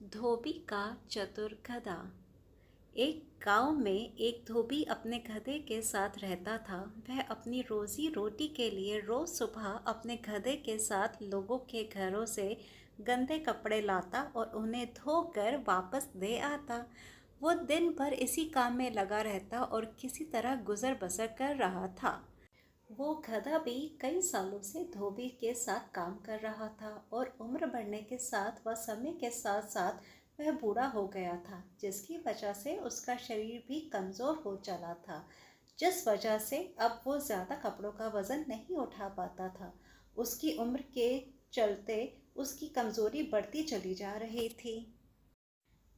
धोबी का चतुर गधा। एक गांव में एक धोबी अपने गधे के साथ रहता था। वह अपनी रोजी रोटी के लिए रोज सुबह अपने गधे के साथ लोगों के घरों से गंदे कपड़े लाता और उन्हें धोकर वापस दे आता। वो दिन भर इसी काम में लगा रहता और किसी तरह गुजर बसर कर रहा था। वो गधा भी कई सालों से धोबी के साथ काम कर रहा था और उम्र बढ़ने के साथ व समय के साथ साथ वह बूढ़ा हो गया था, जिसकी वजह से उसका शरीर भी कमज़ोर हो चला था, जिस वजह से अब वो ज़्यादा कपड़ों का वज़न नहीं उठा पाता था। उसकी उम्र के चलते उसकी कमज़ोरी बढ़ती चली जा रही थी।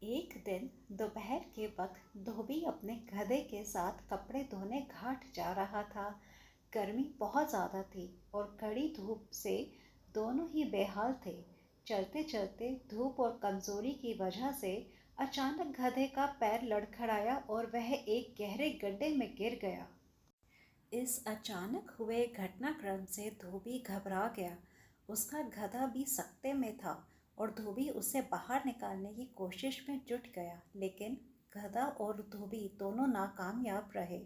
एक दिन दोपहर के वक्त धोबी अपने गधे के साथ कपड़े धोने घाट जा रहा था। गर्मी बहुत ज़्यादा थी और कड़ी धूप से दोनों ही बेहाल थे। चलते चलते धूप और कमज़ोरी की वजह से अचानक गधे का पैर लड़खड़ाया और वह एक गहरे गड्ढे में गिर गया। इस अचानक हुए घटनाक्रम से धोबी घबरा गया। उसका गधा भी सकते में था और धोबी उसे बाहर निकालने की कोशिश में जुट गया, लेकिन गधा और धोबी दोनों नाकामयाब रहे।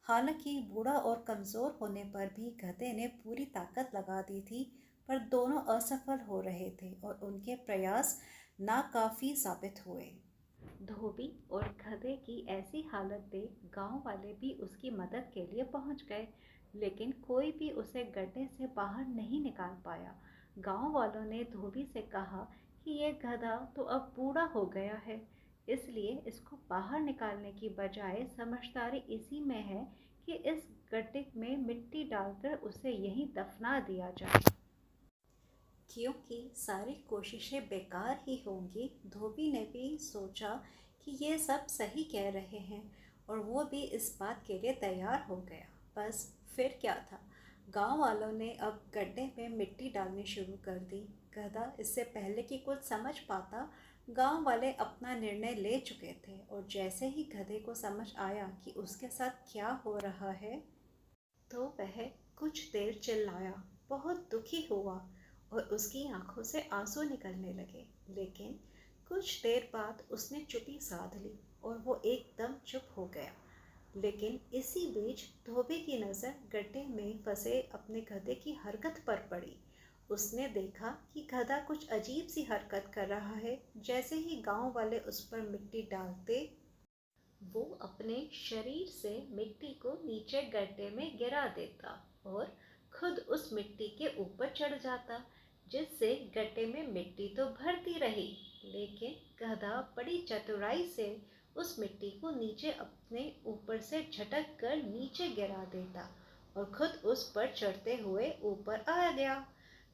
हालांकि बूढ़ा और कमज़ोर होने पर भी गधे ने पूरी ताकत लगा दी थी, पर दोनों असफल हो रहे थे और उनके प्रयास नाकाफ़ी साबित हुए। धोबी और गधे की ऐसी हालत देख गांव वाले भी उसकी मदद के लिए पहुंच गए, लेकिन कोई भी उसे गड्ढे से बाहर नहीं निकाल पाया। गांव वालों ने धोबी से कहा कि यह गधा तो अब बूढ़ा हो गया है, इसलिए इसको बाहर निकालने की बजाय समझदारी इसी में है कि इस गड्ढे में मिट्टी डालकर उसे यहीं दफना दिया जाए। क्योंकि सारी कोशिशें बेकार ही होंगी, धोबी ने भी सोचा कि ये सब सही कह रहे हैं और वो भी इस बात के लिए तैयार हो गया। बस फिर क्या था, गांव वालों ने अब गड्ढे में मिट्टी डालनी शुरू कर दी। गधा इससे पहले कि कुछ समझ पाता, गांव वाले अपना निर्णय ले चुके थे और जैसे ही गधे को समझ आया कि उसके साथ क्या हो रहा है, तो वह कुछ देर चिल्लाया, बहुत दुखी हुआ और उसकी आंखों से आंसू निकलने लगे। लेकिन कुछ देर बाद उसने चुप्पी साध ली और वो एकदम चुप हो गया। लेकिन इसी बीच धोबी की नज़र गड्ढे में फंसे अपने गधे की हरकत पर पड़ी। उसने देखा कि गधा कुछ अजीब सी हरकत कर रहा है। जैसे ही गांव वाले उस पर मिट्टी डालते, वो अपने शरीर से मिट्टी को नीचे गड्ढे में गिरा देता और खुद उस मिट्टी के ऊपर चढ़ जाता, जिससे गड्ढे में मिट्टी तो भरती रही, लेकिन गधा बड़ी चतुराई से उस मिट्टी को नीचे अपने ऊपर से झटक कर नीचे गिरा देता और खुद उस पर चढ़ते हुए ऊपर आ गया।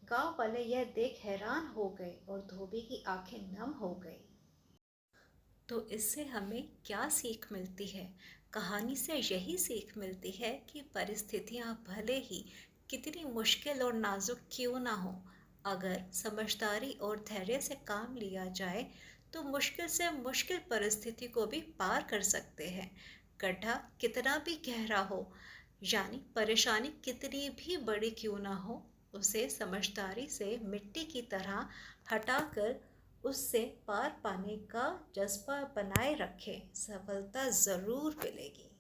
गांव वाले यह देख हैरान हो गए और धोबी की आंखें नम हो गई। तो इससे हमें क्या सीख मिलती है? कहानी से यही सीख मिलती है कि परिस्थितियाँ भले ही कितनी मुश्किल और नाजुक क्यों ना हो, अगर समझदारी और धैर्य से काम लिया जाए तो मुश्किल से मुश्किल परिस्थिति को भी पार कर सकते हैं। गड्ढा कितना भी गहरा हो, यानी परेशानी कितनी भी बड़ी क्यों ना हो, उसे समझदारी से मिट्टी की तरह हटाकर उससे पार पाने का जज्बा बनाए रखें, सफलता ज़रूर मिलेगी।